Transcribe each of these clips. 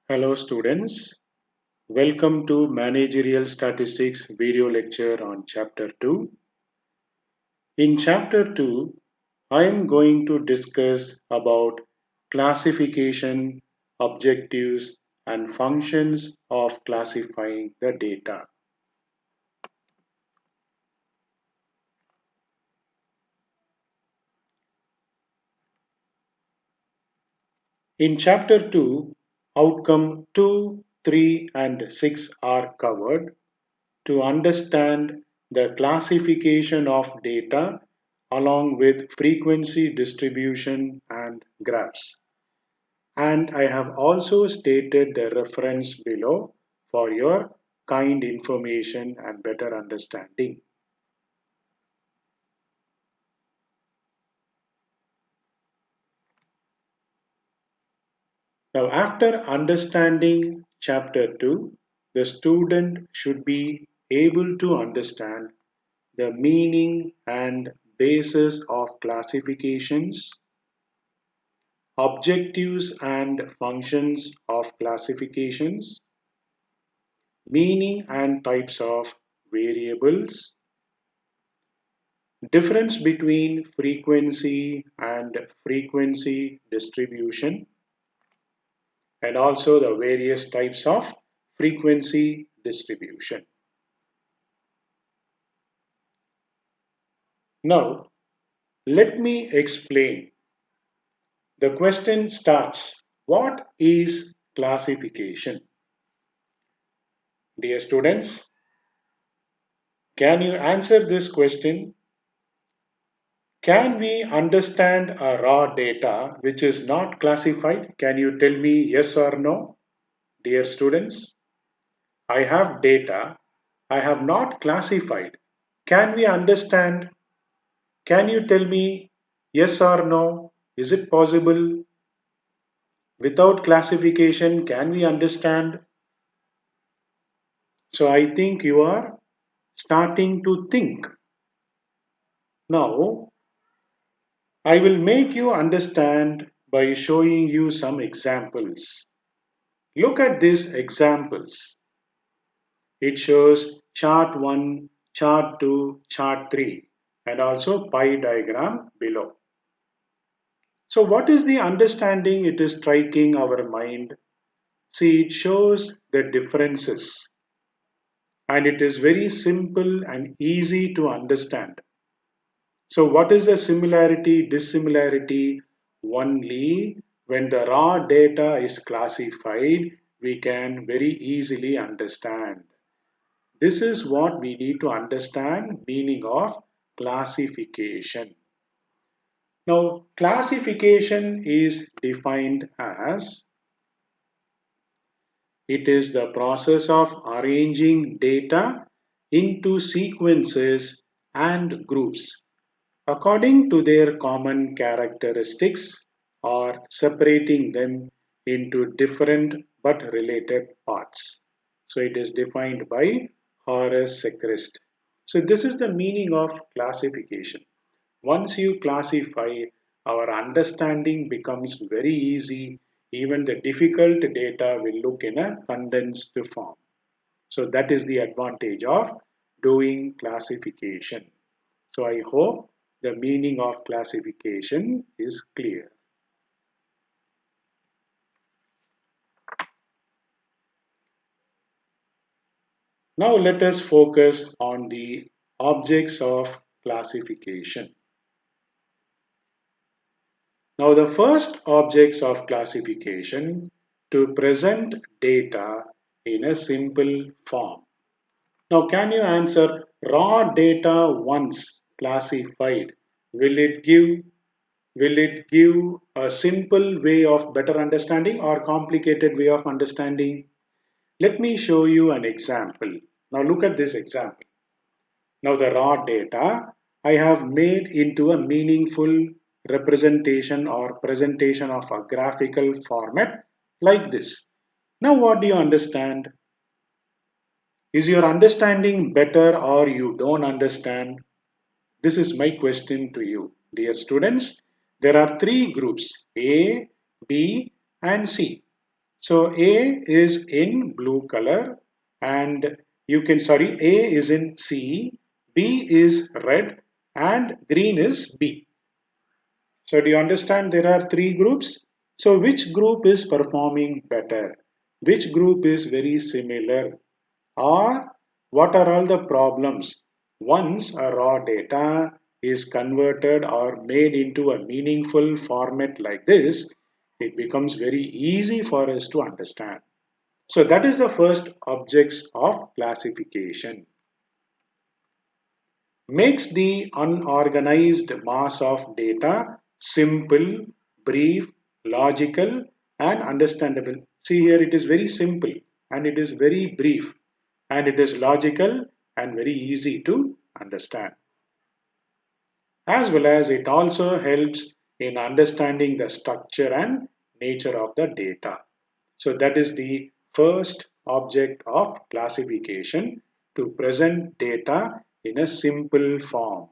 Hello students, welcome to Managerial Statistics video lecture on Chapter 2. In Chapter 2, I am going to discuss about classification, objectives and functions of classifying the data. In Chapter 2, outcome 2, 3 and 6 are covered. To understand the classification of data along with frequency distribution and graphs. And I have also stated the reference below for your kind information and better understanding. Now, after understanding chapter 2, the student should be able to understand the meaning and basis of classifications, objectives and functions of classifications, meaning and types of variables, difference between frequency and frequency distribution, and also the various types of frequency distribution. Now, let me explain. The question starts, what is classification? Dear students, can you answer this question? Can we understand a raw data which is not classified? Can you tell me yes or no? Dear students, I have data I have not classified. Can we understand? Can you tell me yes or no? Is it possible? Without classification, can we understand? So I think you are starting to think. Now, I will make you understand by showing you some examples. Look at these examples. It shows chart 1, chart 2, chart 3 and also pie diagram below. So what is the understanding it is striking our mind? See, it shows the differences and it is very simple and easy to understand. So what is the similarity, dissimilarity? Only when the raw data is classified, we can very easily understand. This is what we need to understand meaning of classification. Now, classification is defined as it is the process of arranging data into sequences and groups according to their common characteristics or separating them into different but related parts. So it is defined by Horace Secrist. So this is the meaning of classification. Once you classify, our understanding becomes very easy. Even the difficult data will look in a condensed form. So that is the advantage of doing classification. So I hope the meaning of classification is clear. Now let us focus on the objects of classification. Now the first objects of classification to present data in a simple form. Now can you answer raw data once classified? Will it give will it give a simple way of better understanding or complicated way of understanding? Let me show you an example. Now look at this example. Now the raw data I have made into a meaningful representation or presentation of a graphical format like this. Now what do you understand? Is your understanding better or you don't understand? This is my question to you. Dear students, there are three groups A, B and C. So A is in blue color and A is in C, B is red and green is B. So do you understand there are three groups? So which group is performing better? Which group is very similar? Or what are all the problems? Once a raw data is converted or made into a meaningful format like this, it becomes very easy for us to understand. So that is the first objects of classification. Makes the unorganized mass of data simple, brief, logical, and understandable. See here, it is very simple and it is very brief and it is logical and very easy to understand. As well as it also helps in understanding the structure and nature of the data. So that is the first object of classification, to present data in a simple form.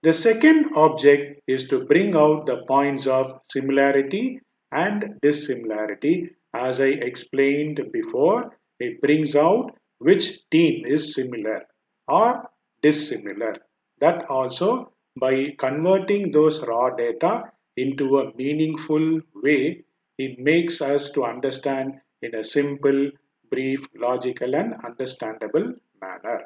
The second object is to bring out the points of similarity and dissimilarity. As I explained before, it brings out which team is similar or dissimilar. That also, by converting those raw data into a meaningful way, it makes us to understand in a simple, brief, logical and understandable manner.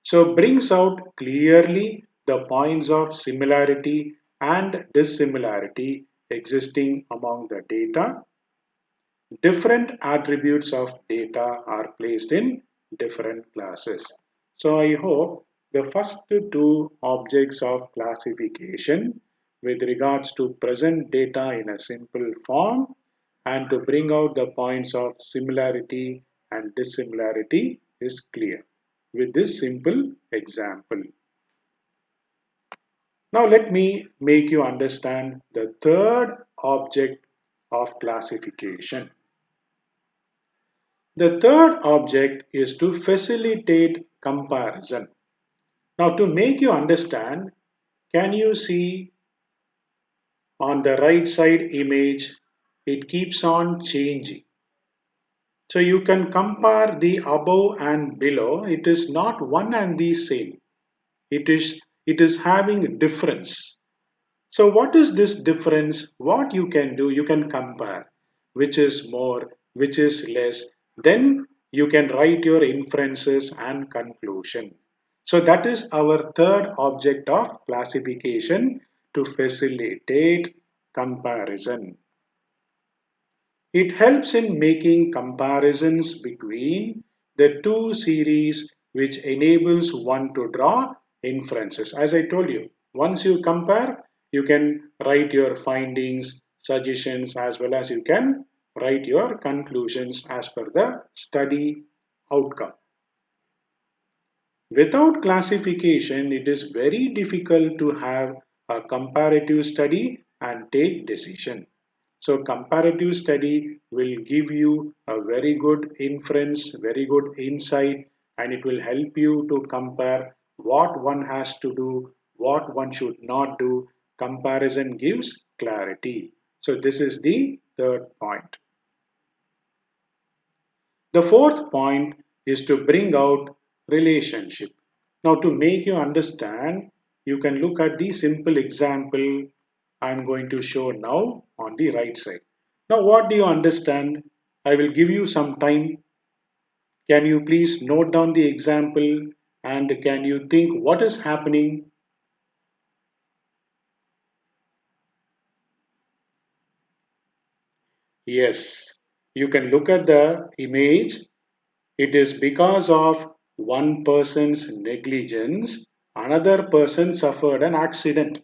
So brings out clearly the points of similarity and dissimilarity existing among the data. Different attributes of data are placed in different classes. So I hope the first two objects of classification with regards to present data in a simple form and to bring out the points of similarity and dissimilarity is clear with this simple example. Now let me make you understand the third object of classification. The third object is to facilitate comparison. Now to make you understand, can you see on the right side image, it keeps on changing. So you can compare the above and below. It is not one and the same. It is having a difference. So what is this difference? What you can do, you can compare which is more, which is less. Then you can write your inferences and conclusion. So that is our third object of classification, to facilitate comparison. It helps in making comparisons between the two series, which enables one to draw inferences. As I told you, once you compare, you can write your findings, suggestions, as well as you can write your conclusions as per the study outcome. Without classification, it is very difficult to have a comparative study and take decision. So comparative study will give you a very good inference, very good insight, and it will help you to compare what one has to do, what one should not do. Comparison gives clarity. So this is the third point. The fourth point is to bring out relationship. Now to make you understand, you can look at the simple example I'm going to show now on the right side. Now what do you understand? I will give you some time. Can you please note down the example and can you think what is happening? Yes, you can look at the image. It is because of one person's negligence, another person suffered an accident.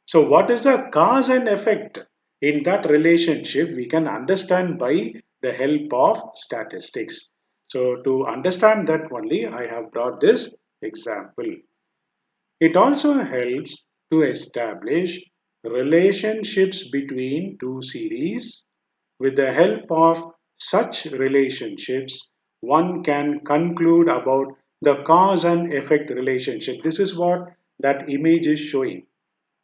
So, what is the cause and effect in that relationship? We can understand by the help of statistics. So, to understand that only, I have brought this example. It also helps to establish relationships between two series. With the help of such relationships, one can conclude about the cause and effect relationship. This is what that image is showing.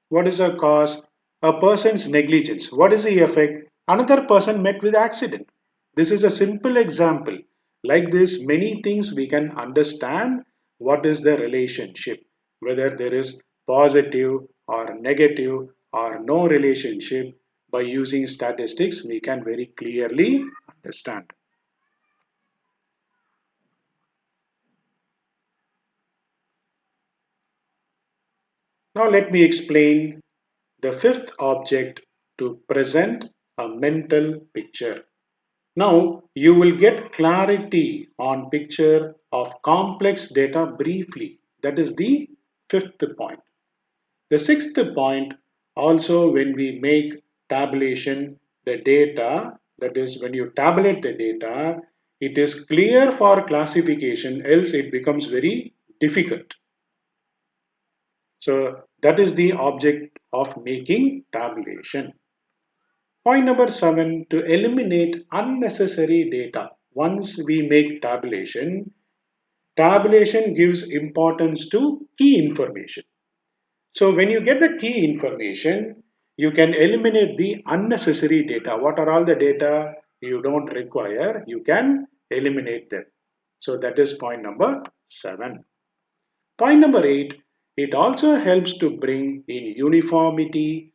What is the cause? A person's negligence. What is the effect? Another person met with accident. This is a simple example. Like this, many things we can understand what is the relationship, whether there is positive or negative or no relationship. By using statistics, we can very clearly understand. Now let me explain the fifth object to present a mental picture. Now you will get clarity on picture of complex data briefly. That is the fifth point. The sixth point, also when we make tabulation, the data, that is when you tabulate the data, it is clear for classification, else it becomes very difficult. So that is the object of making tabulation. Point number seven, to eliminate unnecessary data. Once we make tabulation, tabulation gives importance to key information. So when you get the key information, you can eliminate the unnecessary data. What are all the data you don't require? You can eliminate them. So that is point number seven. Point number eight, it also helps to bring in uniformity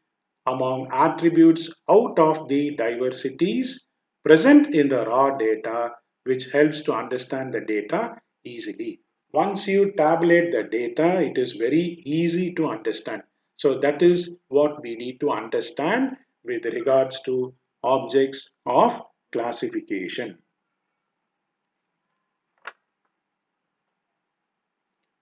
among attributes out of the diversities present in the raw data, which helps to understand the data easily. Once you tabulate the data, it is very easy to understand. So that is what we need to understand with regards to objects of classification.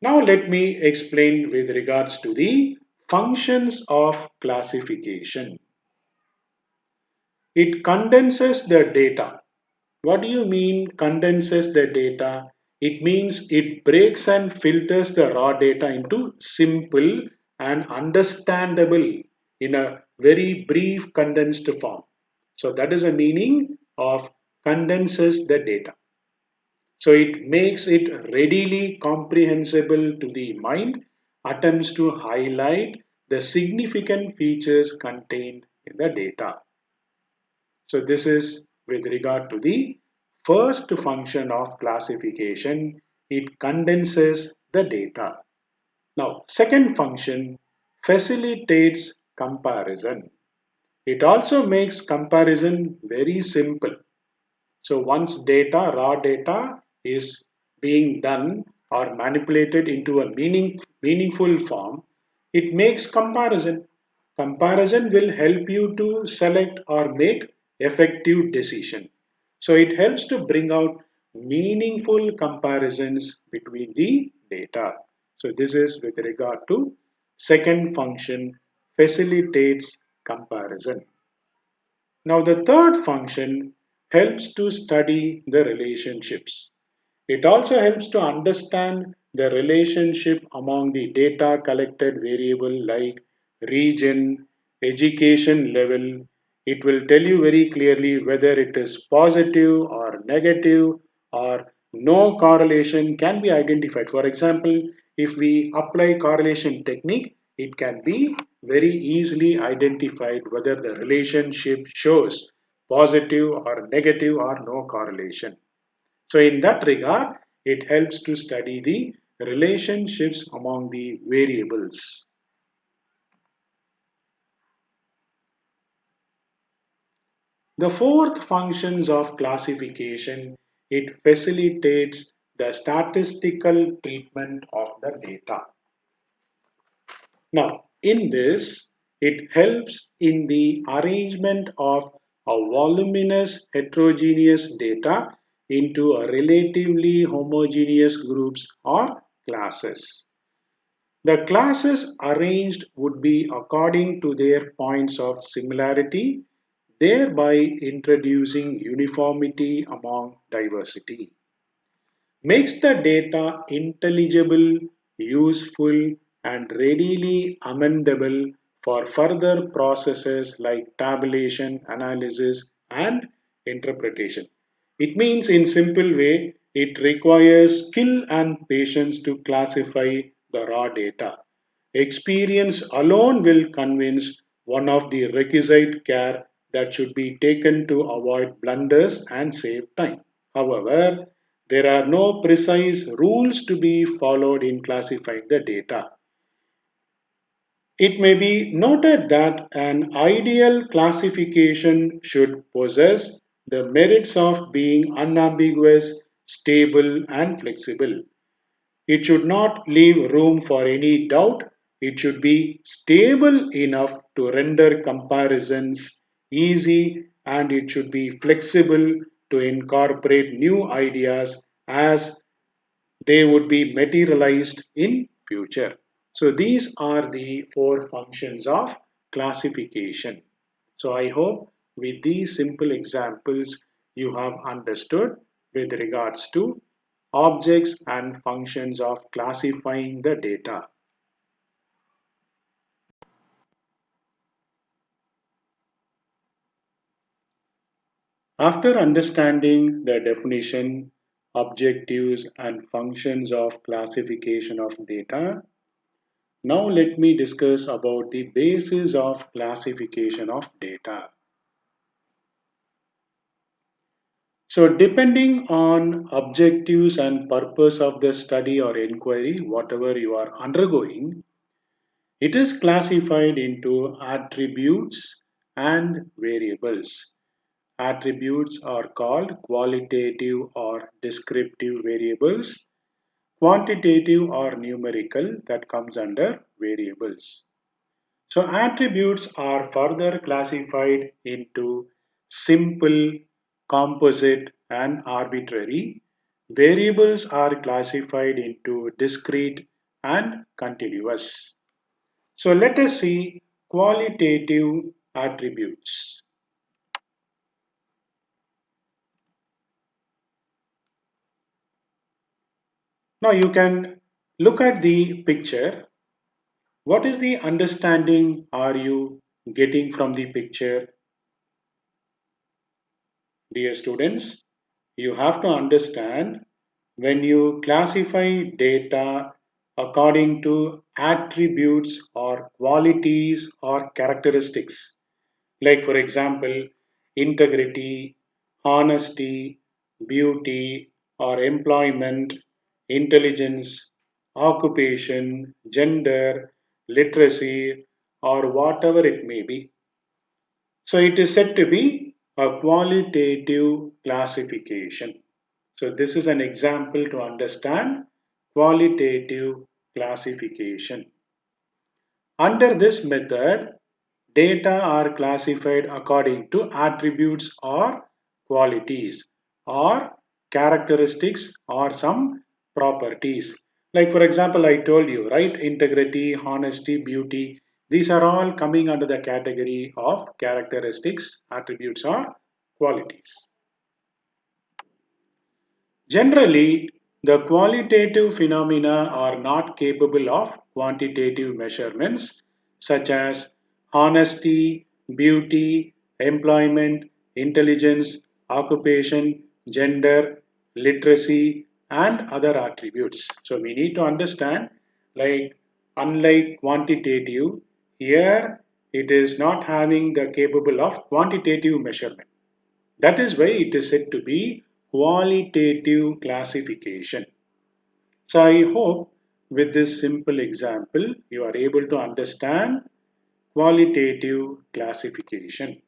Now let me explain with regards to the functions of classification. It condenses the data. What do you mean condenses the data? It means it breaks and filters the raw data into simple and understandable in a very brief condensed form. So that is the meaning of condenses the data. So it makes it readily comprehensible to the mind, attempts to highlight the significant features contained in the data. So this is with regard to the first function of classification. It condenses the data. Now, second function facilitates comparison. It also makes comparison very simple. So once raw data is being done or manipulated into a meaningful form, it makes comparison. Comparison will help you to select or make effective decision. So it helps to bring out meaningful comparisons between the data. So this is with regard to second function facilitates comparison. Now, the third function helps to study the relationships. It also helps to understand the relationship among the data collected variable like region, education level. It will tell you very clearly whether it is positive or negative or no correlation can be identified. For example, if we apply correlation technique, it can be very easily identified whether the relationship shows positive or negative or no correlation. So in that regard, it helps to study the relationships among the variables. The fourth functions of classification, it facilitates the statistical treatment of the data. Now, in this, it helps in the arrangement of a voluminous heterogeneous data into a relatively homogeneous groups or classes. The classes arranged would be according to their points of similarity, thereby introducing uniformity among diversity. Makes the data intelligible, useful, and readily amendable for further processes like tabulation, analysis, and interpretation. It means, in simple way, it requires skill and patience to classify the raw data. Experience alone will convince one of the requisite care that should be taken to avoid blunders and save time. However, there are no precise rules to be followed in classifying the data. It may be noted that an ideal classification should possess the merits of being unambiguous, stable, and flexible. It should not leave room for any doubt. It should be stable enough to render comparisons easy, and it should be flexible to incorporate new ideas as they would be materialized in future. So these are the four functions of classification. So I hope with these simple examples you have understood with regards to objects and functions of classifying the data. After understanding the definition, objectives and functions of classification of data, now let me discuss about the basis of classification of data. So depending on objectives and purpose of the study or inquiry, whatever you are undergoing, it is classified into attributes and variables. Attributes are called qualitative or descriptive variables. Quantitative or numerical that comes under variables. So attributes are further classified into simple, composite, and arbitrary. Variables are classified into discrete and continuous. So let us see qualitative attributes. Now you can look at the picture. What is the understanding are you getting from the picture, dear students? You have to understand when you classify data according to attributes or qualities or characteristics, like for example, integrity, honesty, beauty, or employment, intelligence, occupation, gender, literacy, or whatever it may be. So it is said to be a qualitative classification. So this is an example to understand qualitative classification. Under this method, data are classified according to attributes or qualities or characteristics or some properties. Like for example, I told you, right? Integrity, honesty, beauty. These are all coming under the category of characteristics, attributes or qualities. Generally, the qualitative phenomena are not capable of quantitative measurements such as honesty, beauty, employment, intelligence, occupation, gender, literacy, and other attributes. So we need to understand like unlike quantitative, here it is not having the capable of quantitative measurement. That is why it is said to be qualitative classification. So I hope with this simple example you are able to understand qualitative classification.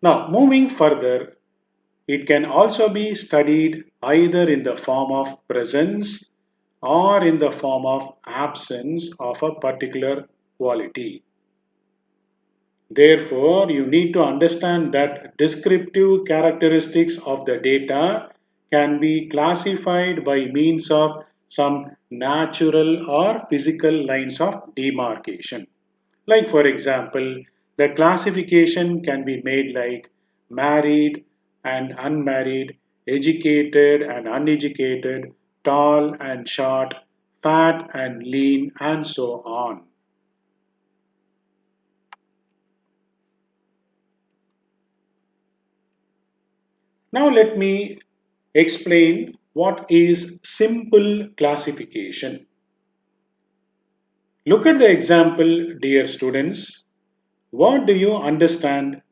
Now moving further, it can also be studied either in the form of presence or in the form of absence of a particular quality. Therefore, you need to understand that descriptive characteristics of the data can be classified by means of some natural or physical lines of demarcation. Like, for example, the classification can be made like married and unmarried, educated and uneducated, tall and short, fat and lean, and so on. Now let me explain what is simple classification. Look at the example, dear students. What do you understand?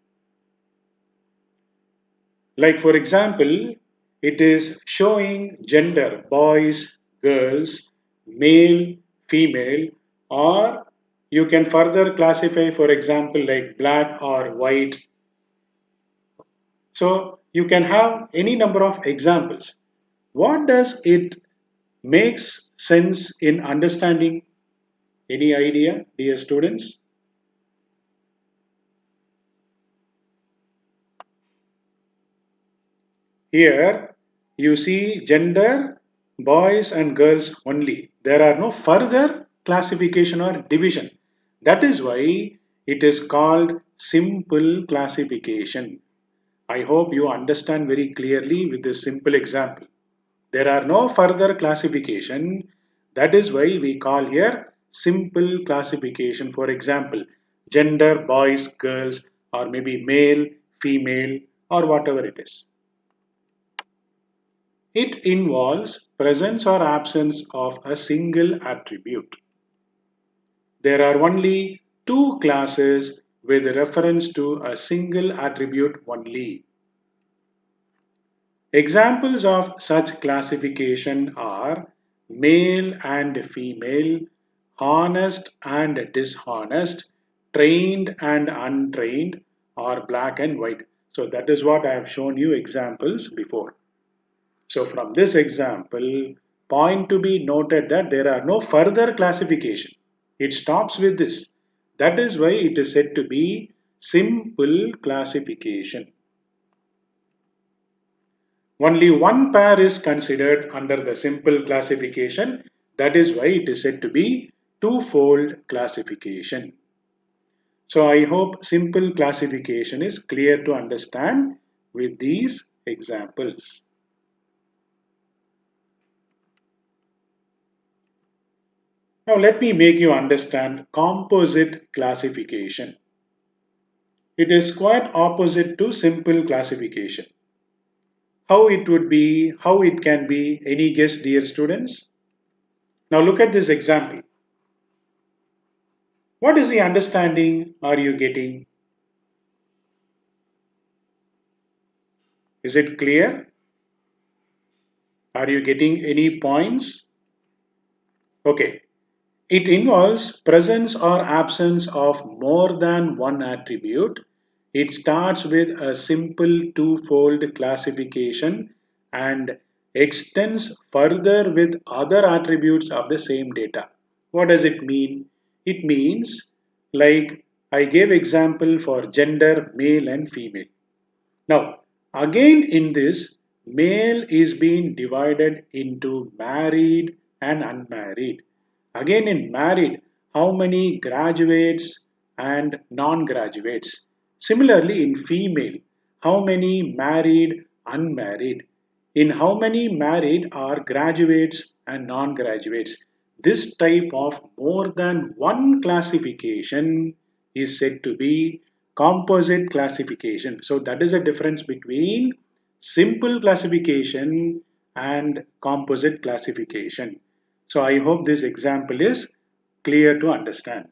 Like, for example, it is showing gender, boys, girls, male, female, or you can further classify, for example, like black or white. So you can have any number of examples. What does it makes sense in understanding? Any idea, dear students? Here you see gender, boys and girls only. There are no further classification or division. That is why it is called simple classification. I hope you understand very clearly with this simple example. There are no further classification. That is why we call here simple classification. For example, gender, boys, girls, or maybe male, female, or whatever it is. It involves presence or absence of a single attribute. There are only two classes with reference to a single attribute only. Examples of such classification are male and female, honest and dishonest, trained and untrained, or black and white. So that is what I have shown you examples before. So from this example, point to be noted that there are no further classification. It stops with this. That is why it is said to be simple classification. Only one pair is considered under the simple classification. That is why it is said to be twofold classification. So I hope simple classification is clear to understand with these examples. Now let me make you understand composite classification. It is quite opposite to simple classification. How it would be, how it can be, any guess, dear students? Now look at this example. What is the understanding are you getting? Is it clear? Are you getting any points? Okay. It involves presence or absence of more than one attribute. It starts with a simple twofold classification and extends further with other attributes of the same data. What does it mean? It means like I gave example for gender, male and female. Now, again in this, male is being divided into married and unmarried. Again in married, how many graduates and non-graduates? Similarly in female, how many married, unmarried? In how many married are graduates and non-graduates? This type of more than one classification is said to be composite classification. So that is a difference between simple classification and composite classification. So I hope this example is clear to understand.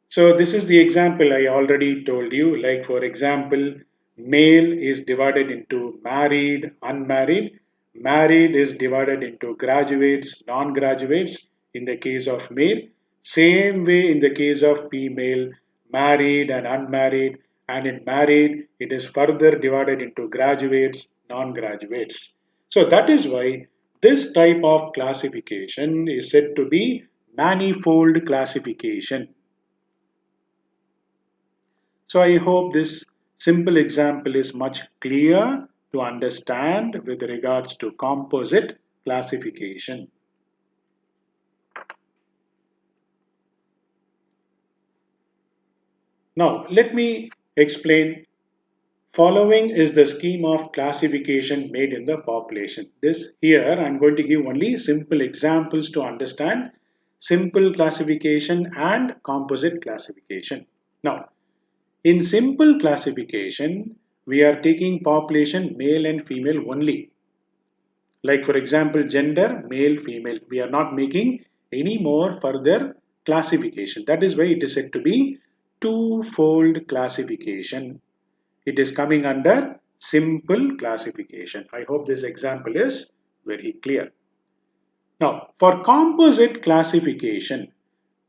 So this is the example I already told you. Like for example, male is divided into married, unmarried. Married is divided into graduates, non-graduates in the case of male. Same way in the case of female, married and unmarried. And in married, it is further divided into graduates, non-graduates. So that is why this type of classification is said to be manifold classification. So I hope this simple example is much clear to understand with regards to composite classification. Now let me explain. Following is the scheme of classification made in the population. This here I'm going to give only simple examples to understand simple classification and composite classification. Now in simple classification, we are taking population male and female only. Like for example, gender, male, female. We are not making any more further classification. That is why it is said to be twofold classification. It is coming under simple classification. I hope this example is very clear. Now, for composite classification,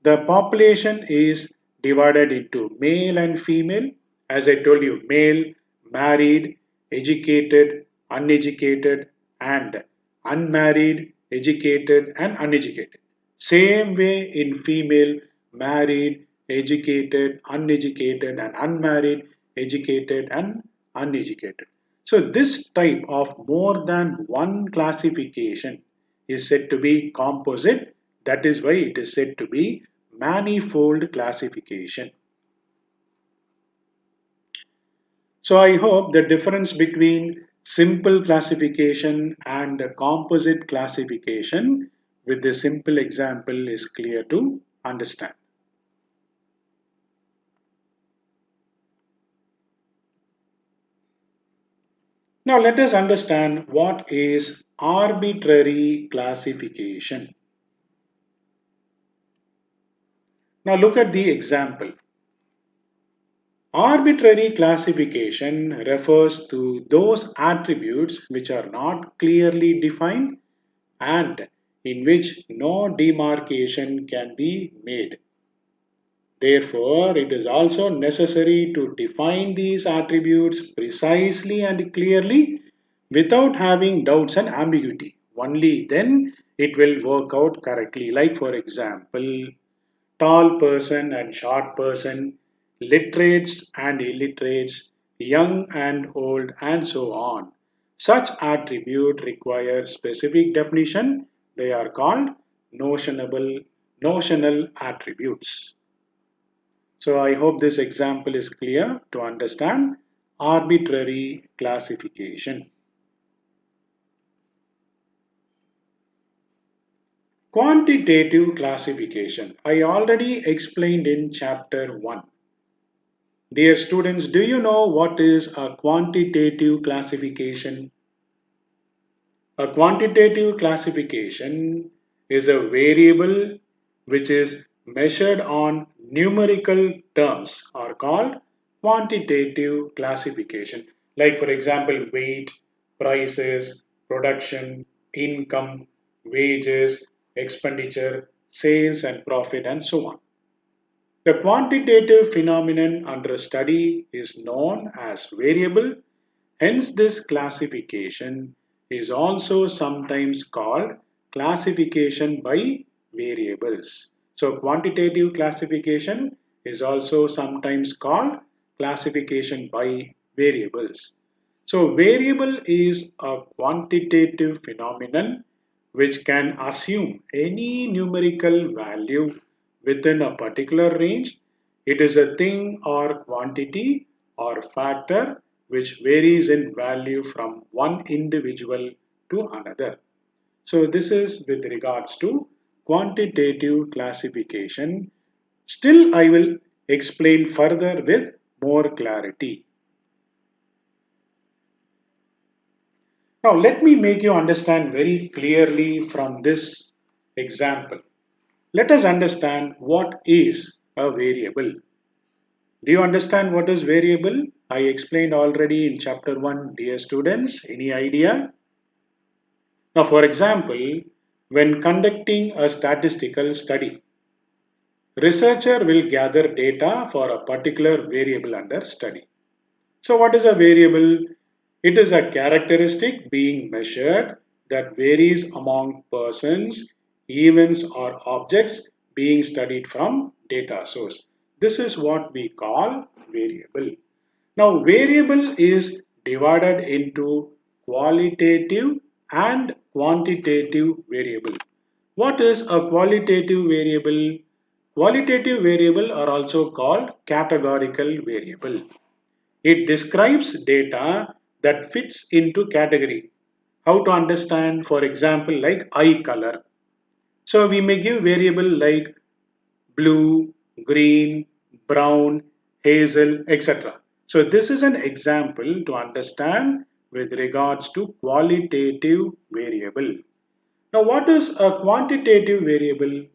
the population is divided into male and female. As I told you, male, married, educated, uneducated, and unmarried, educated, and uneducated. Same way in female, married, educated, uneducated, and unmarried, educated, and uneducated. So, this type of more than one classification is said to be composite. That is why it is said to be manifold classification. So I hope the difference between simple classification and composite classification with this simple example is clear to understand. Now let us understand what is arbitrary classification. Now look at the example. Arbitrary classification refers to those attributes which are not clearly defined and in which no demarcation can be made. Therefore, it is also necessary to define these attributes precisely and clearly without having doubts and ambiguity. Only then it will work out correctly. Like, for example, tall person and short person, literates and illiterates, young and old, and so on. Such attribute require specific definition. They are called notional attributes. So I hope this example is clear to understand arbitrary classification. Quantitative classification. I already explained in chapter 1. Dear students, do you know what is a quantitative classification? A quantitative classification is a variable which is measured on numerical terms are called quantitative classification. Like for example, weight, prices, production, income, wages, expenditure, sales and profit and so on. The quantitative phenomenon under study is known as variable. Hence, this classification is also sometimes called classification by variables. So, quantitative classification is also sometimes called classification by variables. So, variable is a quantitative phenomenon which can assume any numerical value within a particular range. It is a thing or quantity or factor which varies in value from one individual to another. So, this is with regards to quantitative classification. Still, I will explain further with more clarity. Now, let me make you understand very clearly from this example. Let us understand what is a variable. Do you understand what is variable? I explained already in chapter 1, dear students. Any idea? Now, for example, when conducting a statistical study, researcher will gather data for a particular variable under study. So, what is a variable? It is a characteristic being measured that varies among persons, events, or objects being studied from data source. This is what we call variable. Now, variable is divided into qualitative and quantitative variable. What is a qualitative variable? Qualitative variable are also called categorical variable. It describes data that fits into category. How to understand, for example, like eye color. So we may give variable like blue, green, brown, hazel, etc. So this is an example to understand with regards to qualitative variable. Now, what is a quantitative variable?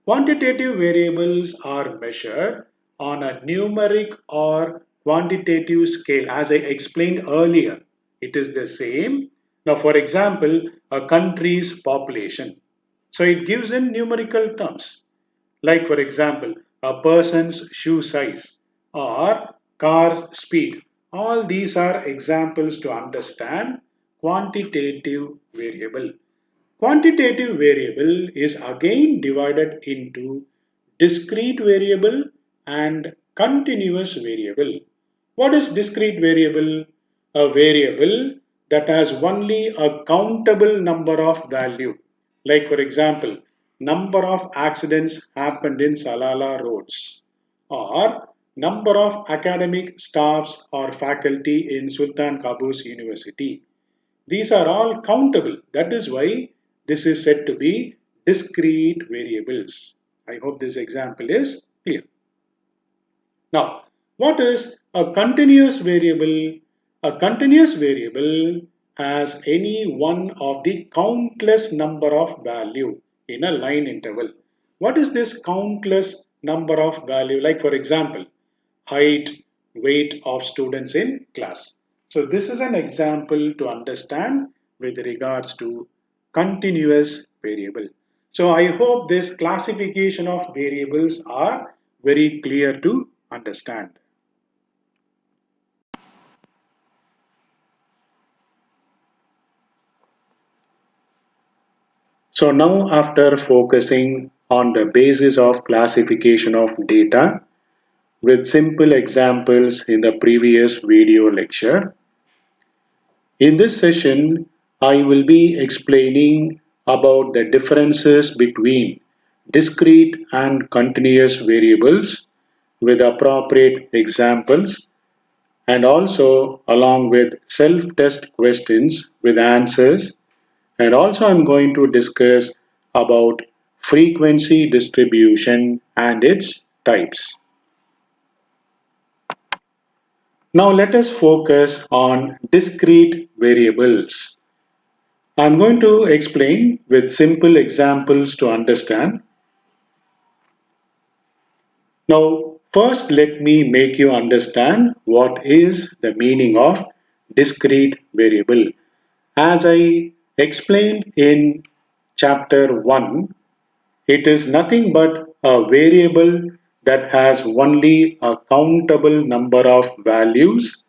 Quantitative variables are measured on a numeric or quantitative scale. As I explained earlier, it is the same. Now, for example, a country's population. So it gives in numerical terms. Like, for example, a person's shoe size or car's speed. All these are examples to understand quantitative variable. Quantitative variable is again divided into discrete variable and continuous variable. What is discrete variable? A variable that has only a countable number of value. Like for example, number of accidents happened in Salala roads or number of academic staffs or faculty in Sultan Qaboos University. These are all countable. That is why this is said to be discrete variables. I hope this example is clear. Now, what is a continuous variable? A continuous variable has any one of the countless number of value in a line interval. What is this countless number of value? Like for example, height, weight of students in class. So this is an example to understand with regards to continuous variable. So I hope this classification of variables are very clear to understand. So now after focusing on the basis of classification of data with simple examples in the previous video lecture, in this session, I will be explaining about the differences between discrete and continuous variables with appropriate examples and also along with self-test questions with answers, and also I'm going to discuss about frequency distribution and its types. Now let us focus on discrete variables. I'm going to explain with simple examples to understand. Now, first let me make you understand what is the meaning of discrete variable. As I explained in chapter 1, it is nothing but a variable that has only a countable number of values.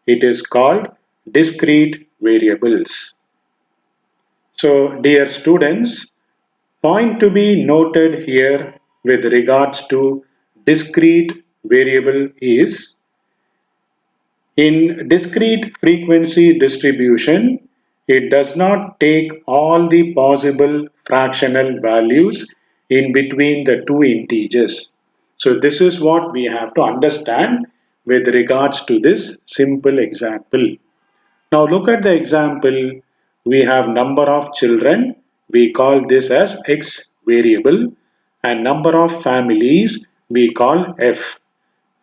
It is called discrete variables. So, dear students, point to be noted here with regards to discrete variable is in discrete frequency distribution, it does not take all the possible fractional values in between the two integers. So this is what we have to understand with regards to this simple example. Now look at the example. We have number of children. We call this as X variable, and number of families we call F.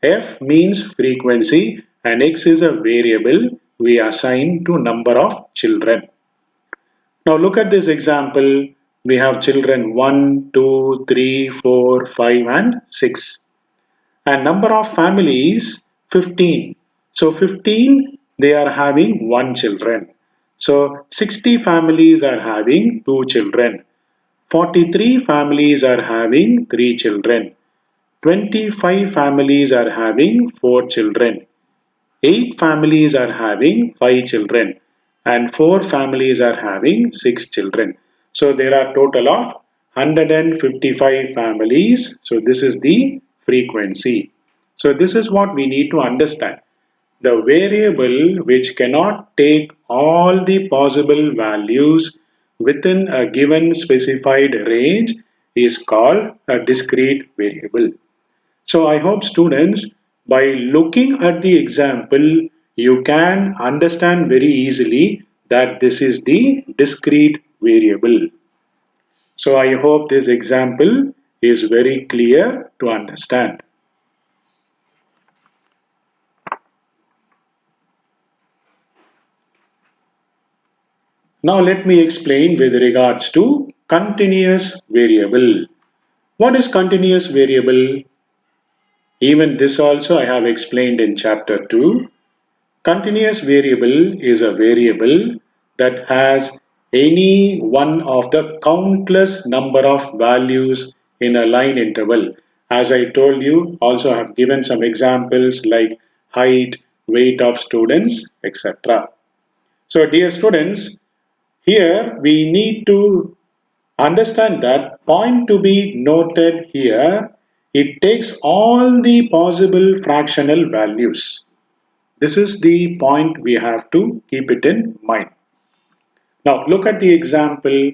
F means frequency and X is a variable we assign to number of children. Now look at this example. We have children 1, 2, 3, 4, 5 and 6. And number of families 15. So 15 they are having one children. So 60 families are having two children. 43 families are having three children. 25 families are having four children. 8 families are having 5 children and 4 families are having 6 children. So there are total of 155 families. So this is the frequency. So this is what we need to understand. The variable which cannot take all the possible values within a given specified range is called a discrete variable. So I hope students, by looking at the example, you can understand very easily that this is the discrete variable. So I hope this example is very clear to understand. Now let me explain with regards to continuous variable. What is continuous variable? Even this also I have explained in chapter 2. Continuous variable is a variable that has any one of the countless number of values in a line interval. As I told you, also I have given some examples like height, weight of students, etc. So dear students, here we need to understand that point to be noted here, it takes all the possible fractional values. This is the point we have to keep it in mind. Now look at the example.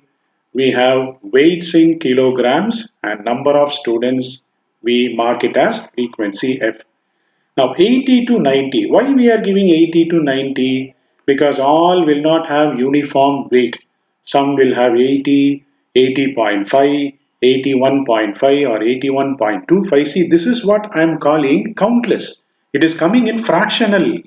We have weights in kilograms and number of students. We mark it as frequency F. Now 80 to 90. Why we are giving 80 to 90? Because all will not have uniform weight. Some will have 80, 80.5, 81.5 or 81.25. See, this is what I am calling countless. It is coming in fractional.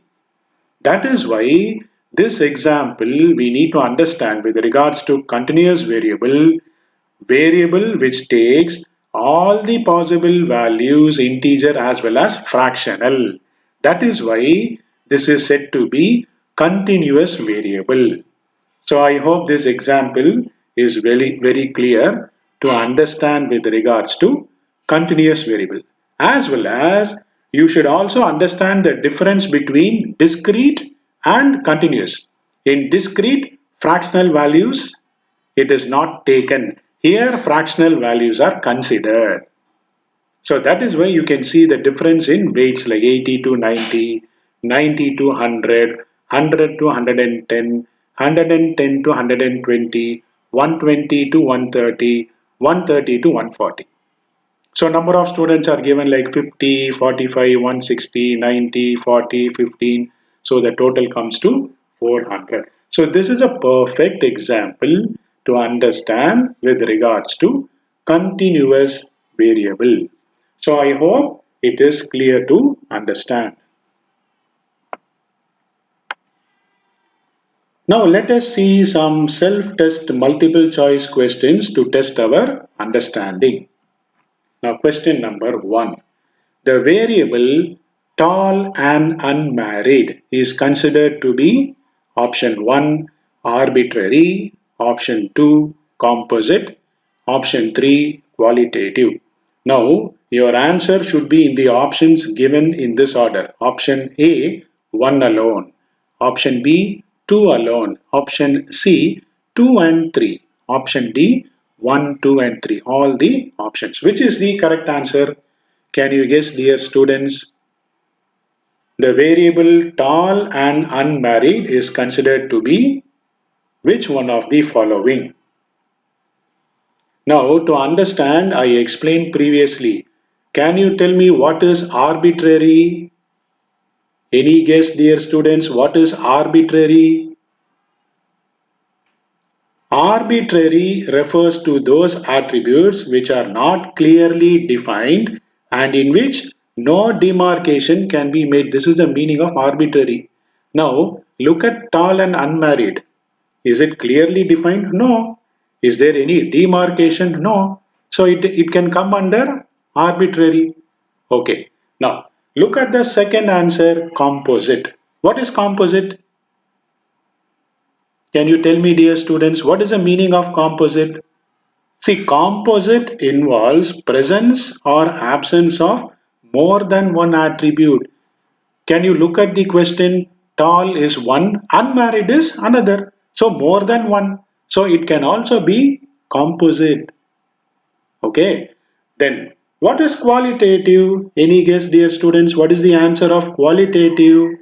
That is why this example we need to understand with regards to continuous variable which takes all the possible values integer as well as fractional. That is why this is said to be continuous variable. So I hope this example is very clear to understand with regards to continuous variable. As well as you should also understand the difference between discrete and continuous. In discrete, fractional values, it is not taken. Here, fractional values are considered. So that is why you can see the difference in weights like 80 to 90, 90 to 100, 100 to 110, 110 to 120, 120 to 130, 130 to 140. So number of students are given like 50, 45, 160, 90, 40, 15. So the total comes to 400. So this is a perfect example to understand with regards to continuous variable. So I hope it is clear to understand. Now let us see some self-test multiple choice questions to test our understanding. Now question number 1. The variable tall and unmarried is considered to be option 1 arbitrary, option 2 composite, option 3 qualitative. Now your answer should be in the options given in this order. Option A 1 alone, option B 2 alone, option C 2 and 3, option D 1, 2 and 3. All the options. Which is the correct answer? Can you guess, dear students? The variable tall and unmarried is considered to be which one of the following? Now, to understand, I explained previously. Can you tell me what is arbitrary? Any guess, dear students, what is arbitrary? Arbitrary refers to those attributes which are not clearly defined and in which no demarcation can be made. This is the meaning of arbitrary. Now, look at tall and unmarried. Is it clearly defined? No. Is there any demarcation? No. So it can come under arbitrary. Okay. Now, look at the second answer, composite. What is composite? Can you tell me, dear students, what is the meaning of composite? See, composite involves presence or absence of more than one attribute. Can you look at the question? Tall is one, unmarried is another. So more than one. So it can also be composite. Okay. Then what is qualitative? Any guess, dear students? What is the answer of qualitative?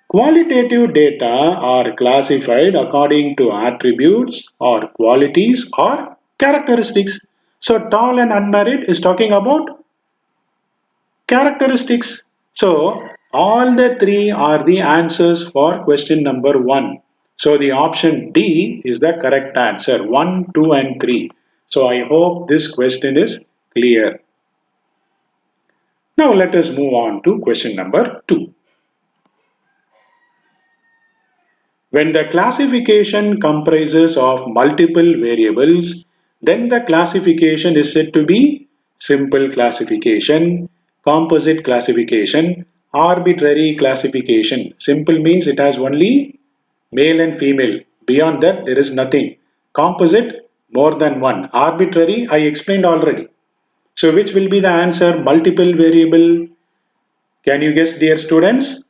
Qualitative data are classified according to attributes or qualities or characteristics. So tall and unmarried is talking about characteristics. So all the three are the answers for question number 1. So the option D is the correct answer, 1, 2 and 3. So I hope this question is clear. Now let us move on to question number 2. When the classification comprises of multiple variables, then the classification is said to be simple classification, composite classification, arbitrary classification. Simple means it has only male and female. Beyond that, there is nothing. Composite, more than one. Arbitrary, I explained already. So, which will be the answer? Multiple variable. Can you guess, dear students?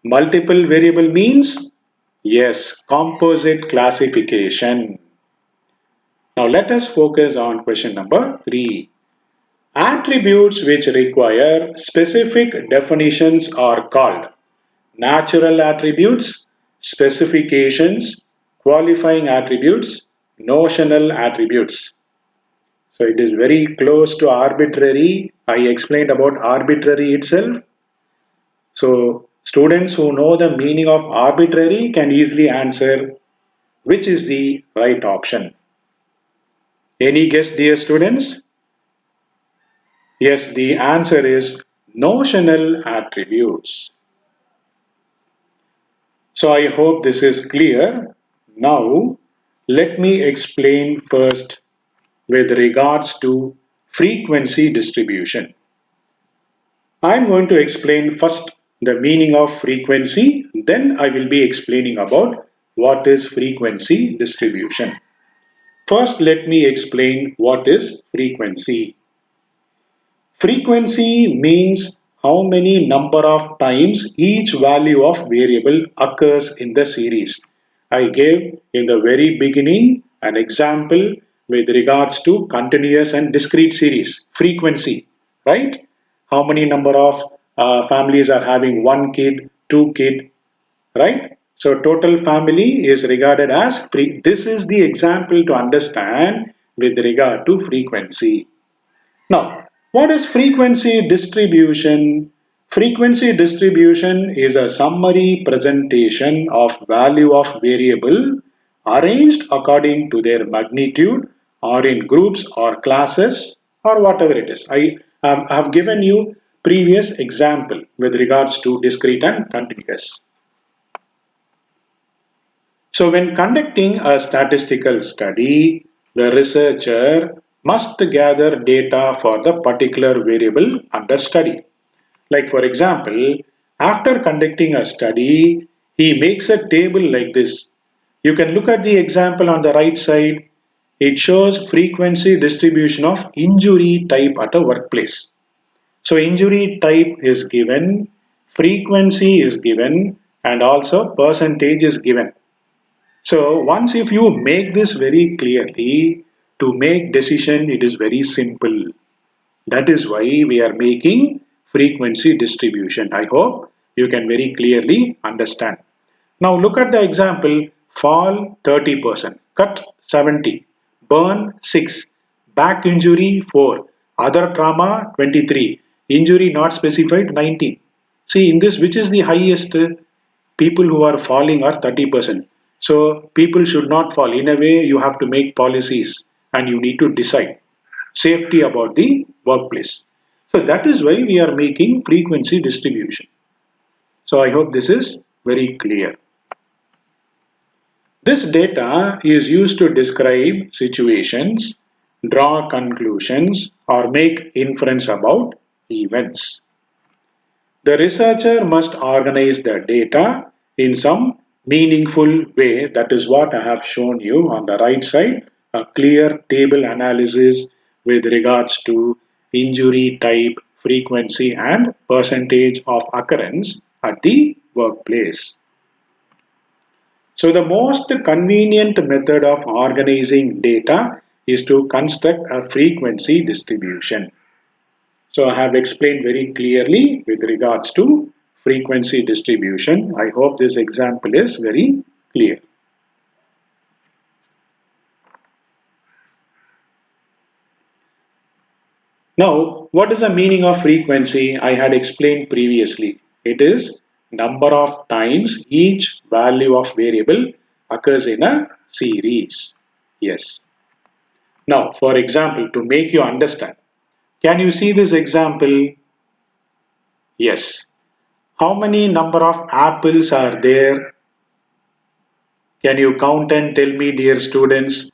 Multiple variable means? Yes, composite classification. Now let us focus on question number 3. Attributes which require specific definitions are called natural attributes, specifications, qualifying attributes, notional attributes. So it is very close to arbitrary. I explained about arbitrary itself. So students who know the meaning of arbitrary can easily answer which is the right option. Any guess, dear students? Yes, the answer is notional attributes. So I hope this is clear. Now, let me explain first with regards to frequency distribution. I'm going to explain first the meaning of frequency, then I will be explaining about what is frequency distribution. First, let me explain what is frequency. Frequency means how many number of times each value of variable occurs in the series. I gave in the very beginning an example with regards to continuous and discrete series. Frequency, right? How many number of families are having one kid, two kid, right? So total family is regarded as free. This is the example to understand with regard to frequency. Now, what is frequency distribution? Frequency distribution is a summary presentation of value of variable arranged according to their magnitude or in groups or classes or whatever it is. I have given you previous example with regards to discrete and continuous. So when conducting a statistical study, the researcher must gather data for the particular variable under study. Like for example, after conducting a study, he makes a table like this. You can look at the example on the right side. It shows frequency distribution of injury type at a workplace. So injury type is given, frequency is given, and also percentage is given. So once if you make this very clearly, to make decision it is very simple. That is why we are making frequency distribution. I hope you can very clearly understand. Now look at the example, fall 30%, cut 70, burn 6, back injury 4, other trauma 23, injury not specified 19. See in this which is the highest? People who are falling are 30%. So people should not fall. In a way, you have to make policies and you need to decide safety about the workplace. So that is why we are making frequency distribution. So I hope this is very clear. This data is used to describe situations, draw conclusions, or make inference about events. The researcher must organize the data in some meaningful way. That is what I have shown you on the right side, a clear table analysis with regards to injury type, frequency, and percentage of occurrence at the workplace. So the most convenient method of organizing data is to construct a frequency distribution. So I have explained very clearly with regards to frequency distribution. I hope this example is very clear. Now, what is the meaning of frequency? I had explained previously. It is number of times each value of variable occurs in a series. Yes. Now, for example, to make you understand, can you see this example? Yes. How many number of apples are there? Can you count and tell me, dear students?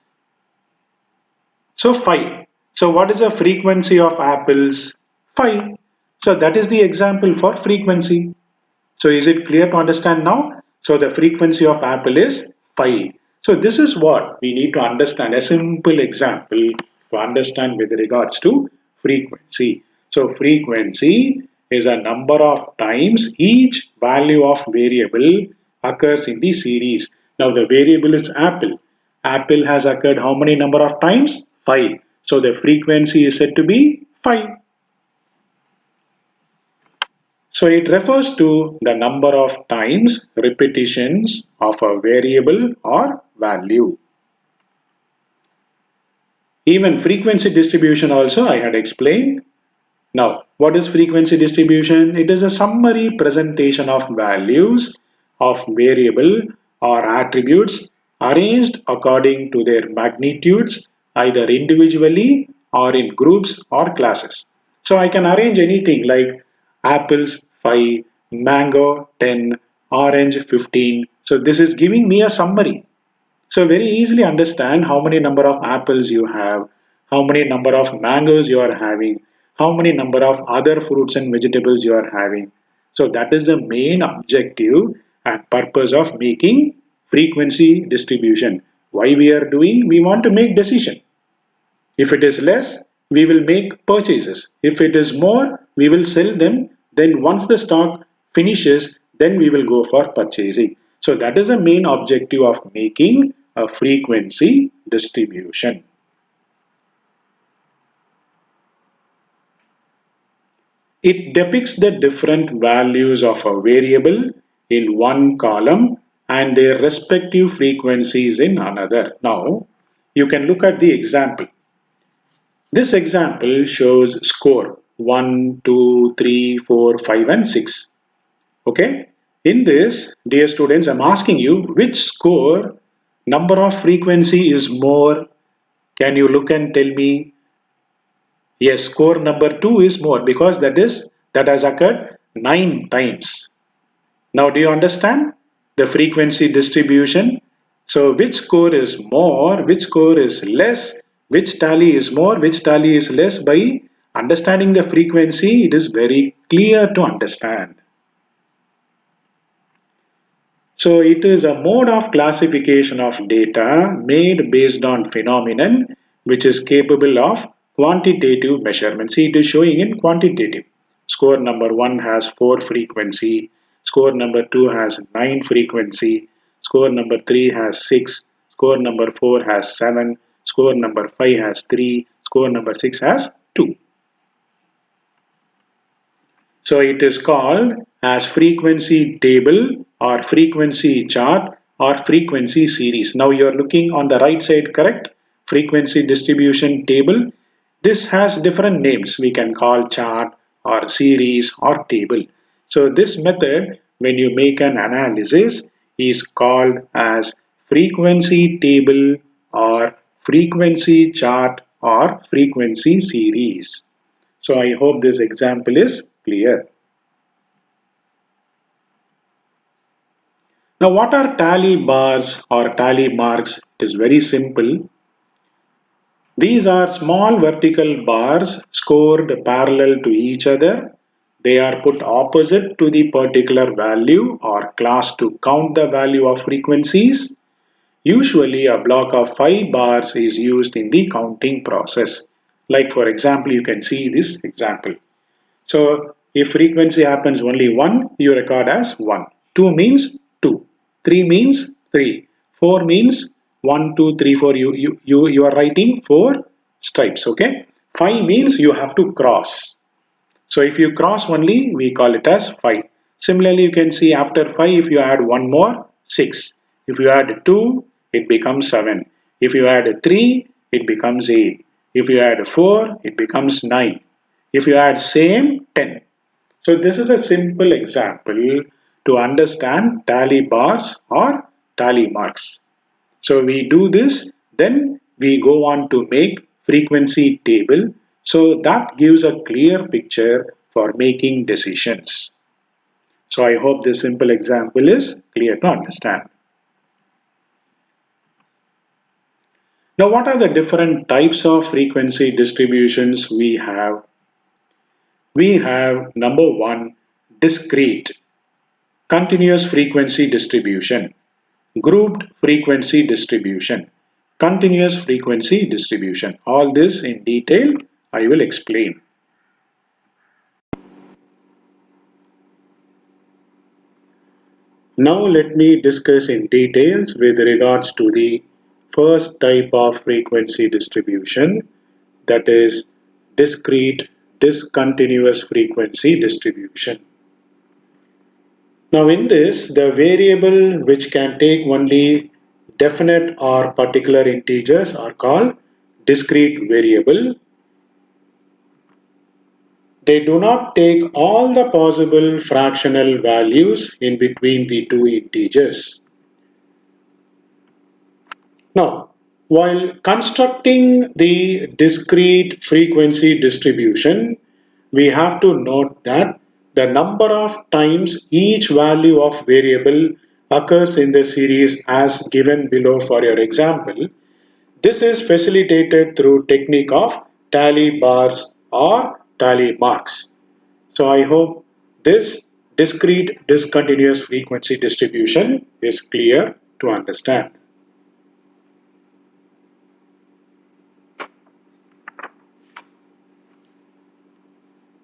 So 5. So what is the frequency of apples? 5. So that is the example for frequency. So is it clear to understand now? So the frequency of apple is 5. So this is what we need to understand. A simple example to understand with regards to frequency. So frequency is a number of times each value of variable occurs in the series. Now the variable is apple. Apple has occurred how many number of times? 5. So the frequency is said to be 5. So it refers to the number of times repetitions of a variable or value. Even frequency distribution also I had explained. Now, what is frequency distribution? It is a summary presentation of values of variable or attributes arranged according to their magnitudes, either individually or in groups or classes. So I can arrange anything like apples 5, mango 10, orange 15. So this is giving me a summary. So very easily understand how many number of apples you have, how many number of mangoes you are having, how many number of other fruits and vegetables you are having. So that is the main objective and purpose of making frequency distribution. Why we are doing? We want to make decision. If it is less, we will make purchases. If it is more, we will sell them. Then once the stock finishes, then we will go for purchasing. So that is the main objective of making a frequency distribution. It depicts the different values of a variable in one column and their respective frequencies in another. Now, you can look at the example. This example shows score 1, 2, 3, 4, 5 and 6. Okay. In this, dear students, I'm asking you which score number of frequency is more. Can you look and tell me? Yes, score number 2 is more because that has occurred 9 times. Now do you understand the frequency distribution? So which score is more, which score is less, which tally is more, which tally is less? By understanding the frequency, it is very clear to understand. So it is a mode of classification of data made based on phenomenon which is capable of quantitative measurement. See, it is showing in quantitative. Score number 1 has 4 frequency, score number 2 has 9 frequency, score number 3 has 6, score number 4 has 7, score number 5 has 3, score number 6 has 2. So it is called as frequency table or frequency chart or frequency series. Now you are looking on the right side, correct? Frequency distribution table. This has different names. We can call chart or series or table. So this method, when you make an analysis, is called as frequency table or frequency chart or frequency series. So I hope this example is clear. Now what are tally bars or tally marks? It is very simple. These are small vertical bars scored parallel to each other. They are put opposite to the particular value or class to count the value of frequencies. Usually a block of 5 bars is used in the counting process. Like for example, you can see this example. So if frequency happens only 1, you record as 1. 2 means 2. 3 means 3. 4 means 1, 2, 3, 4. You are writing 4 stripes. Okay. 5 means you have to cross. So if you cross only, we call it as 5. Similarly, you can see after 5, if you add one more, 6. If you add 2, it becomes 7. If you add 3, it becomes 8. If you add 4, it becomes 9. If you add same, 10. So this is a simple example to understand tally bars or tally marks. So we do this, then we go on to make frequency table. So that gives a clear picture for making decisions. So I hope this simple example is clear to understand. Now, what are the different types of frequency distributions we have? We have number one, discrete, continuous frequency distribution, grouped frequency distribution, continuous frequency distribution. All this in detail I will explain. Now let me discuss in details with regards to the first type of frequency distribution, that is discrete discontinuous frequency distribution. Now in this, the variable which can take only definite or particular integers are called discrete variable. They do not take all the possible fractional values in between the two integers. Now, while constructing the discrete frequency distribution, we have to note that the number of times each value of variable occurs in the series as given below for your example. This is facilitated through technique of tally bars or tally marks. So I hope this discrete discontinuous frequency distribution is clear to understand.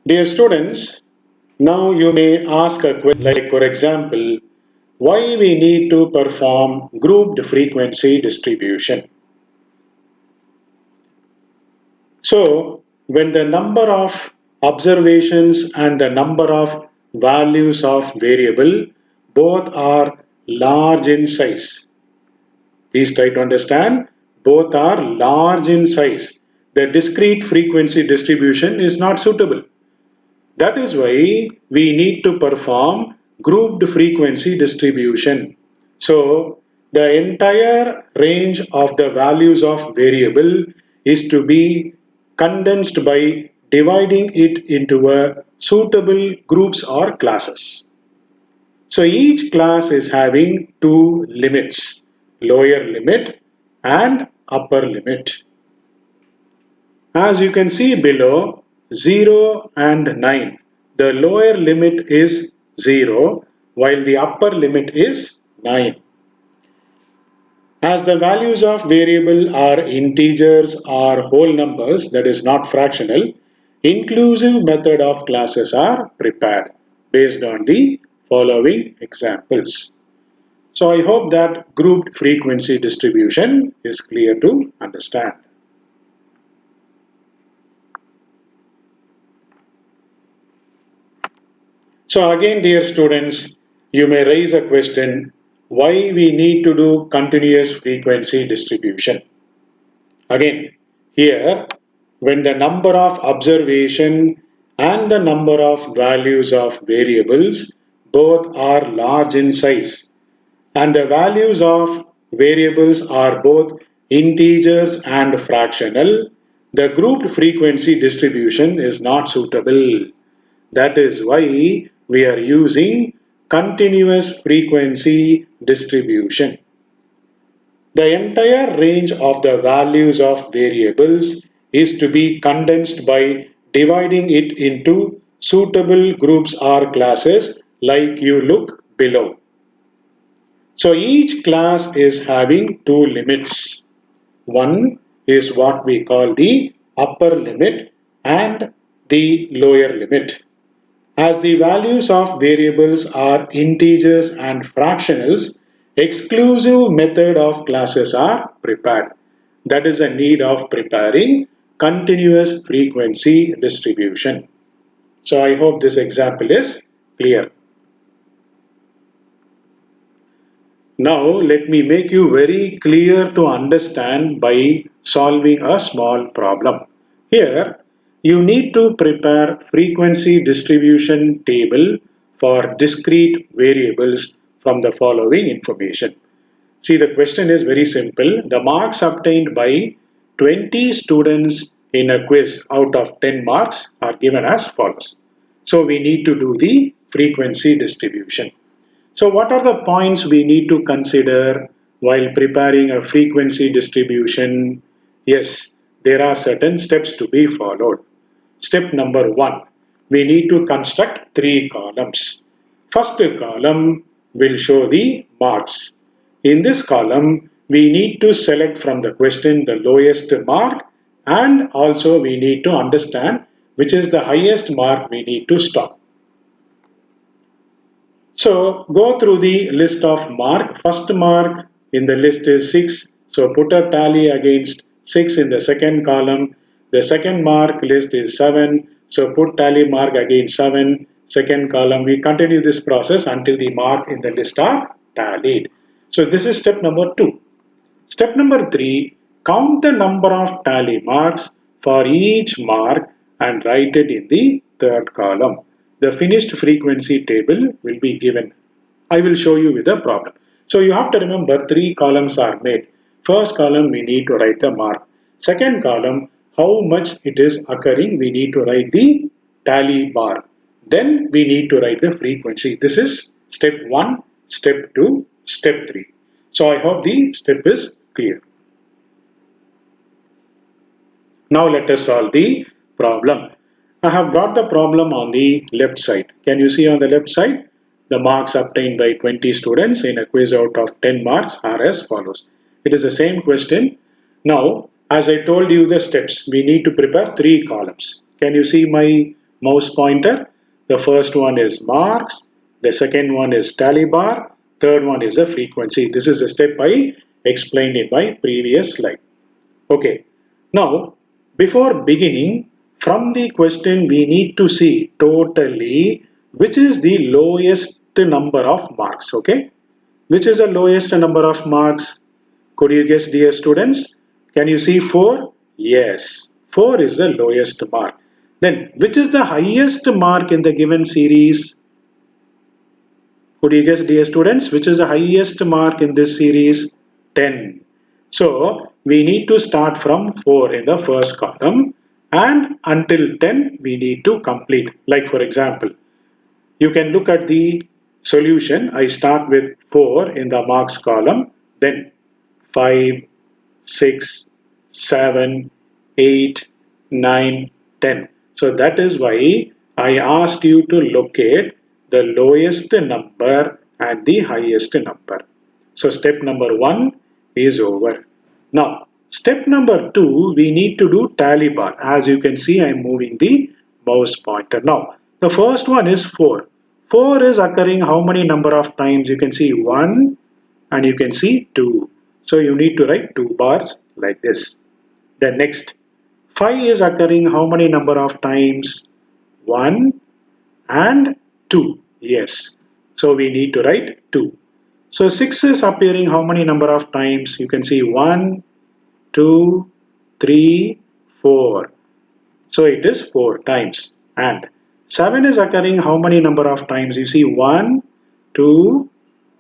Dear students, now you may ask a question like, for example, why we need to perform grouped frequency distribution. So, when the number of observations and the number of values of variable both are large in size, please try to understand, both are large in size, the discrete frequency distribution is not suitable. That is why we need to perform grouped frequency distribution. So the entire range of the values of variable is to be condensed by dividing it into a suitable groups or classes. So each class is having two limits, lower limit and upper limit. As you can see below, 0 and 9, the lower limit is 0 while the upper limit is 9. As the values of variable are integers or whole numbers, that is not fractional, inclusive method of classes are prepared based on the following examples. So I hope that grouped frequency distribution is clear to understand. So again, dear students, you may raise a question, why we need to do continuous frequency distribution. Again, here, when the number of observation and the number of values of variables both are large in size and the values of variables are both integers and fractional, the grouped frequency distribution is not suitable. That is why we are using continuous frequency distribution. The entire range of the values of variables is to be condensed by dividing it into suitable groups or classes like you look below. So each class is having two limits. One is what we call the upper limit and the lower limit. As the values of variables are integers and fractionals, exclusive method of classes are prepared. That is the need of preparing continuous frequency distribution. So I hope this example is clear. Now let me make you very clear to understand by solving a small problem. Here you need to prepare frequency distribution table for discrete variables from the following information. See, the question is very simple. The marks obtained by 20 students in a quiz out of 10 marks are given as follows. So we need to do the frequency distribution. So what are the points we need to consider while preparing a frequency distribution, yes, there are certain steps to be followed. Step number one, we need to construct three columns. First column will show the marks. In this column, we need to select from the question the lowest mark, and also we need to understand which is the highest mark we need to stop. So go through the list of mark. First mark in the list is 6. So put a tally against 6 in the second column. The second mark list is 7. So put tally mark against 7. Second column. We continue this process until the mark in the list are tallied. So this is step number 2. Step number 3. Count the number of tally marks for each mark and write it in the third column. The finished frequency table will be given. I will show you with the problem. So you have to remember three columns are made. First column we need to write the mark. Second column how much it is occurring, we need to write the tally bar. Then we need to write the frequency. This is step 1, step 2, step 3. So I hope the step is clear. Now let us solve the problem. I have brought the problem on the left side. Can you see on the left side? The marks obtained by 20 students in a quiz out of 10 marks are as follows. It is the same question. Now, as I told you the steps, we need to prepare three columns. Can you see my mouse pointer? The first one is marks, the second one is tally bar, third one is the frequency. This is the step I explained in my previous slide. Okay, now before beginning, from the question we need to see totally which is the lowest number of marks. Okay, which is the lowest number of marks? Could you guess, dear students? Can you see 4? Yes, 4 is the lowest mark. Then which is the highest mark in the given series? Could you guess, dear students, which is the highest mark in this series? 10. So we need to start from 4 in the first column, and until 10 we need to complete. Like for example, you can look at the solution. I start with 4 in the marks column, then 5, 6, 7, 8, 9, 10. So that is why I asked you to locate the lowest number and the highest number. So step number 1 is over. Now step number 2, we need to do tally bar. As you can see, I am moving the mouse pointer. Now the first one is 4. 4 is occurring how many number of times? You can see 1 and you can see 2. So you need to write 2 bars like this. Then next, 5 is occurring how many number of times? 1 and 2. Yes. So we need to write 2. So 6 is appearing how many number of times? You can see 1, 2, 3, 4. So it is 4 times. And 7 is occurring how many number of times? You see 1, 2,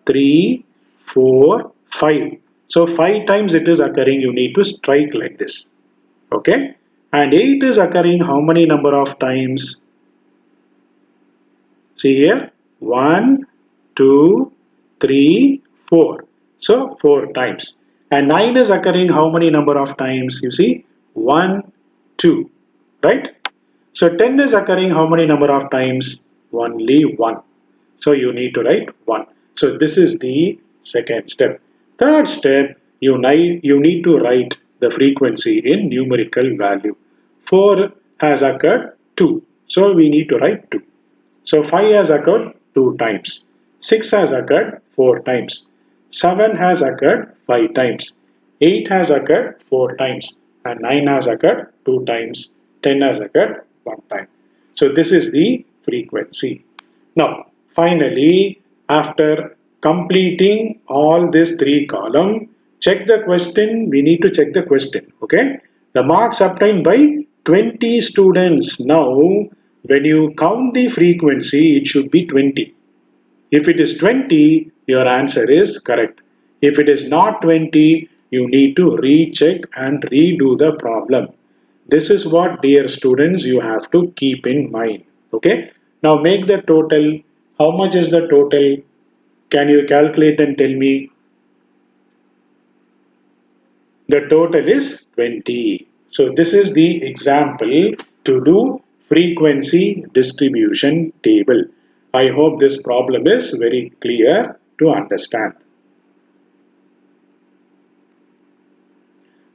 3, 4, 5. So 5 times it is occurring. You need to strike like this. Okay. And 8 is occurring how many number of times? See here. 1, 2, 3, 4. So 4 times. And 9 is occurring how many number of times? You see 1, 2. Right? So 10 is occurring how many number of times? Only 1. So you need to write 1. So this is the second step. Third step, you need to write the frequency in numerical value. 4 has occurred 2. So we need to write 2. So 5 has occurred 2 times. 6 has occurred 4 times. 7 has occurred 5 times. 8 has occurred 4 times. And 9 has occurred 2 times. 10 has occurred 1 time. So this is the frequency. Now, finally, after completing all these 3 columns, check the question. We need to check the question. Okay. The marks obtained by 20 students. Now, when you count the frequency, it should be 20. If it is 20, your answer is correct. If it is not 20, you need to recheck and redo the problem. This is what, dear students, you have to keep in mind. Okay. Now make the total. How much is the total? Can you calculate and tell me? The total is 20. So this is the example to do frequency distribution table. I hope this problem is very clear to understand.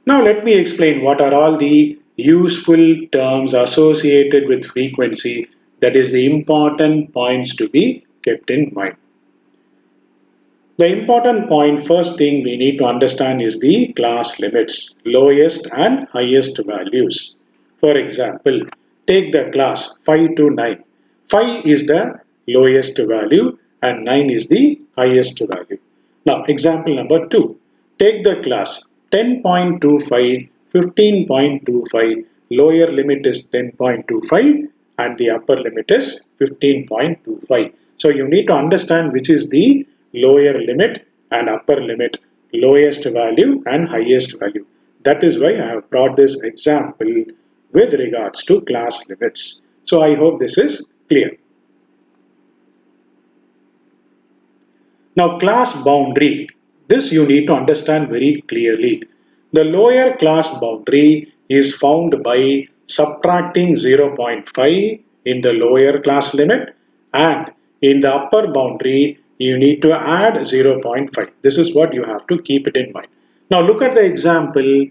Now let me explain what are all the useful terms associated with frequency, that is the important points to be kept in mind. The important point, first thing we need to understand is the class limits, lowest and highest values. For example, take the class 5 to 9. 5 is the lowest value and 9 is the highest value. Now, example number 2. Take the class 10.25, 15.25, lower limit is 10.25 and the upper limit is 15.25. So you need to understand which is the lower limit and upper limit, lowest value and highest value. That is why I have brought this example with regards to class limits. So I hope this is clear. Now class boundary, this you need to understand very clearly. The lower class boundary is found by subtracting 0.5 in the lower class limit, and in the upper boundary you need to add 0.5. This is what you have to keep it in mind. Now look at the example.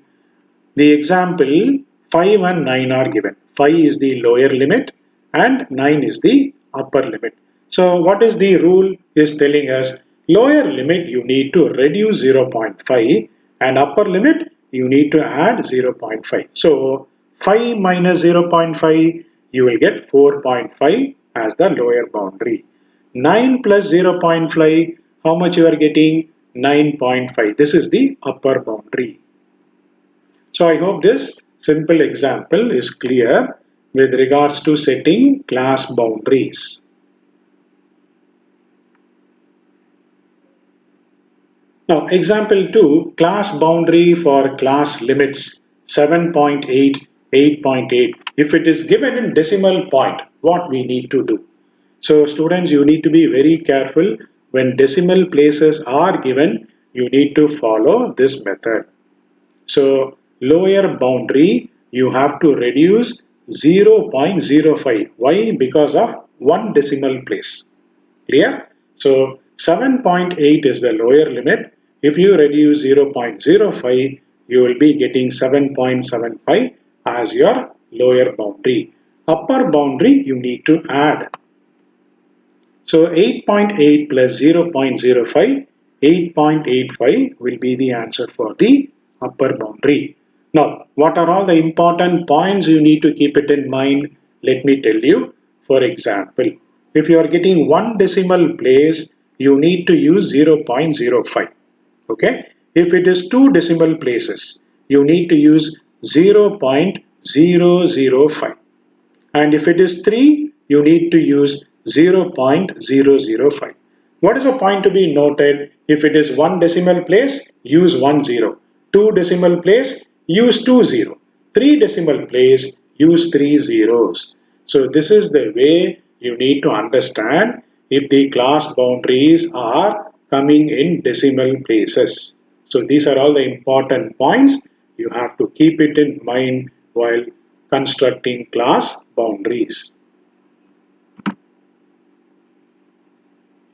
The example 5 and 9 are given. 5 is the lower limit and 9 is the upper limit. So what is the rule is telling us, lower limit you need to reduce 0.5 and upper limit you need to add 0.5. So 5 minus 0.5 you will get 4.5 as the lower boundary. 9 plus 0.5, how much you are getting? 9.5. This is the upper boundary. So I hope this simple example is clear with regards to setting class boundaries. Now example 2, class boundary for class limits 7.8, 8.8. If it is given in decimal point, what we need to do? So students, you need to be very careful when decimal places are given, you need to follow this method. So lower boundary you have to reduce 0.05. Why? Because of one decimal place. Clear? So 7.8 is the lower limit. If you reduce 0.05, you will be getting 7.75 as your lower boundary. Upper boundary you need to add. So 8.8 plus 0.05, 8.85 will be the answer for the upper boundary. Now, what are all the important points you need to keep it in mind? Let me tell you. For example, if you are getting one decimal place, you need to use 0.05. Okay. If it is two decimal places, you need to use 0.005. And if it is 3, you need to use 0.005. What is the point to be noted? If it is one decimal place, use 1 0. Two decimal place, use 2 0. Three decimal place, use 3 zeros. So this is the way you need to understand if the class boundaries are coming in decimal places. So these are all the important points. You have to keep it in mind while constructing class boundaries.